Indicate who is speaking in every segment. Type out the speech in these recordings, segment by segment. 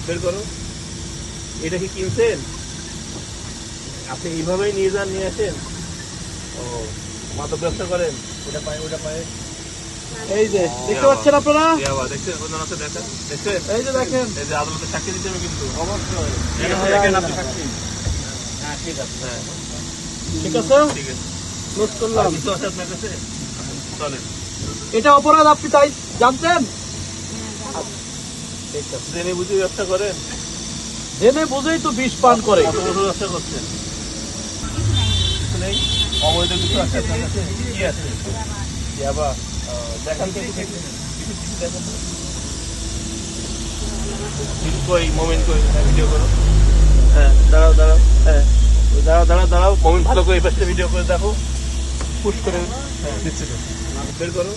Speaker 1: বের করো। এটা কি কিনছেন? আপনি এইভাবেই নিয়ে যান, নিয়ে আসেন? ও, মাদক ব্যবসা করেন? ওটা পায়, ওটা পায়।
Speaker 2: এই যে দেখতে পাচ্ছেন আপনারা,
Speaker 1: দেখছেন ওজন আছে, দেখেন, দেখছেন?
Speaker 2: এই যে দেখেন,
Speaker 1: এই যে আদালতে সাক্ষী দিতে হবে কিন্তু।
Speaker 2: অবশ্যই
Speaker 1: দেখেন আপনি সাক্ষী। হ্যাঁ, ঠিক আছে। হ্যাঁ,
Speaker 2: ঠিক আছে,
Speaker 1: ঠিক আছে।
Speaker 2: ক্লোজ করলাম।
Speaker 1: কিছু আছে আপনার কাছে? চলেন।
Speaker 2: এটা অপরাধ, আপনি তাই জানতেন?
Speaker 1: ঠিক আছে। জেনে বুঝে ব্যবসা করেন?
Speaker 2: জেনে বুঝেই তো বিষ পান করে।
Speaker 1: কত বছর ব্যবসা করছেন? কিছু নেই? অবৈধ কিছু আছে আপনার কাছে? কি আছে? ইয়াবা। দেখান তো, কিছু দেখান তো। কই মোমেন্ট, কই ভিডিও করো। হ্যাঁ, দাঁড়াও দাঁড়াও। হ্যাঁ, দাঁড়াও দাঁড়াও দাঁড়াও। মোমেন্ট ভালো করে এই পাশে ভিডিও করে দেখো। পুশ করে। হ্যাঁ, দিচ্ছি তো। বের করো।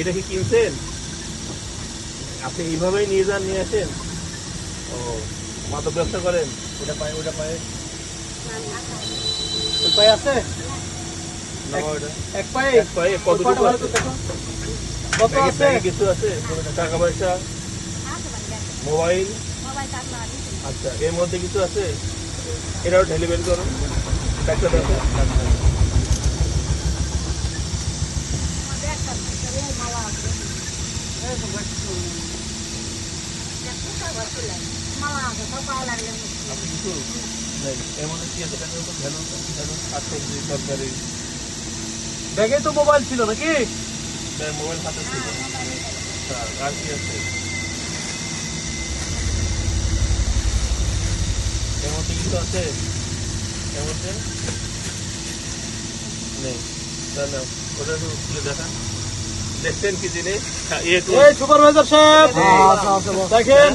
Speaker 1: এটা কি কিনছেন? আপনি এইভাবেই নিয়ে যান, নিয়ে আসেন? ও, মাদক ব্যবসা করেন? ওটা পায়, ওটা পায়।
Speaker 2: ওই পায়ে আছে, এক পায়ে,
Speaker 1: এক পায়ে কতটুকু আছে?
Speaker 2: কত আছে?
Speaker 1: কিছু আছে? টাকা পয়সা, মোবাইল? আচ্ছা, এর মধ্যে কিছু আছে? এটাও ঢেলে বের করো। একটা দেখো। আপনি কিছু নেই। এর মধ্যে কি আছে? দেখো তো, ভ্যালু, শাকসবজি, তরকারি।
Speaker 2: ব্যাগে তো মোবাইল ছিল নাকি?
Speaker 1: মোবাইল হাতে ছিল। আচ্ছা, আর কি আছে? এর মধ্যে কিছু আছে? এর মধ্যে নেই। তাহলে ওটা একটু খুলে দেখান। দেখছেন কি জিনিস?
Speaker 2: এই সুপারভাইজার সাহেব, দেখেন,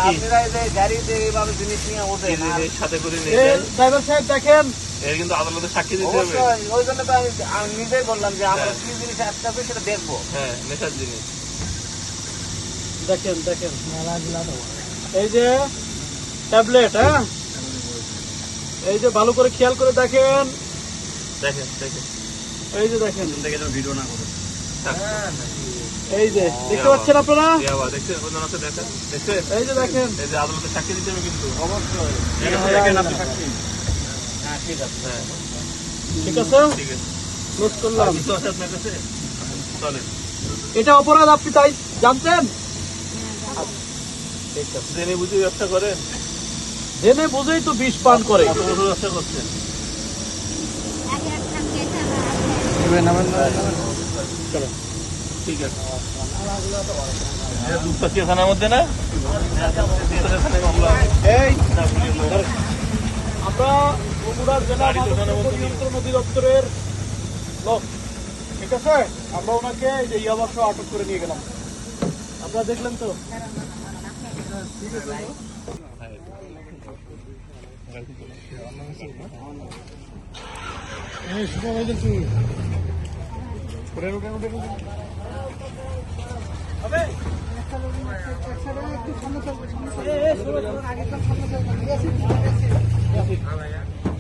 Speaker 3: আপনারা এই যে গাড়িতে এইভাবে জিনিস নিয়ে ওঠেন, আর
Speaker 1: সাথে করে নিয়ে
Speaker 2: এই
Speaker 1: যান।
Speaker 2: ড্রাইভার সাহেব দেখেন,
Speaker 1: এর কিন্তু আদালতে সাক্ষী দিতে হবে।
Speaker 3: অবশ্যই ওই জন্য তো আমি নিজেই বললাম যে আমরা কি জিনিস আটকাবে সেটা দেখবো।
Speaker 1: হ্যাঁ, নেশার জিনিস।
Speaker 2: দেখেন দেখেন, এই যে ট্যাবলেট, হ্যাঁ, এই যে ভালো করে খেয়াল করে দেখেন,
Speaker 1: দেখেন দেখেন
Speaker 2: এই যে দেখেন,
Speaker 1: দেখে ভিডিও না করে।
Speaker 2: এই যে দেখতে পাচ্ছেন আপনারা,
Speaker 1: দেখছেন ওজন আছে, দেখেন, দেখছেন?
Speaker 2: এই যে দেখেন,
Speaker 1: এই যে আদালতে সাক্ষী দিতে হবে কিন্তু।
Speaker 3: অবশ্যই
Speaker 1: দেখেন আপনি সাক্ষী। হ্যাঁ, ঠিক আছে। হ্যাঁ,
Speaker 2: ঠিক আছে,
Speaker 1: ঠিক আছে।
Speaker 2: ক্লোজ করলাম।
Speaker 1: কিছু আছে আপনার কাছে? চলেন।
Speaker 2: এটা অপরাধ, আপনি তাই জানতেন?
Speaker 1: ঠিক আছে। জেনে বুঝে ব্যবসা করেন?
Speaker 2: জেনে বুঝেই তো বিষ পান করে।
Speaker 1: কত বছর ব্যবসা করছেন?
Speaker 2: চলো।
Speaker 1: ঠিক আছে। এটা দুধপাচিয়া থানার মধ্যে না? দুধপাচিয়া থানায় মামলা।
Speaker 2: এই
Speaker 1: না, পুলিশ লোক।
Speaker 2: আমরা বগুড়া জেলা মাদক নিয়ন্ত্রণ অধিদপ্তরের লোক, ঠিক আছে, আমরা ওনাকে এই যে ইয়াবাস আটক করে নিয়ে গেলাম। আপনারা দেখলেন তো? ঠিক আছে। সুপারভাইজার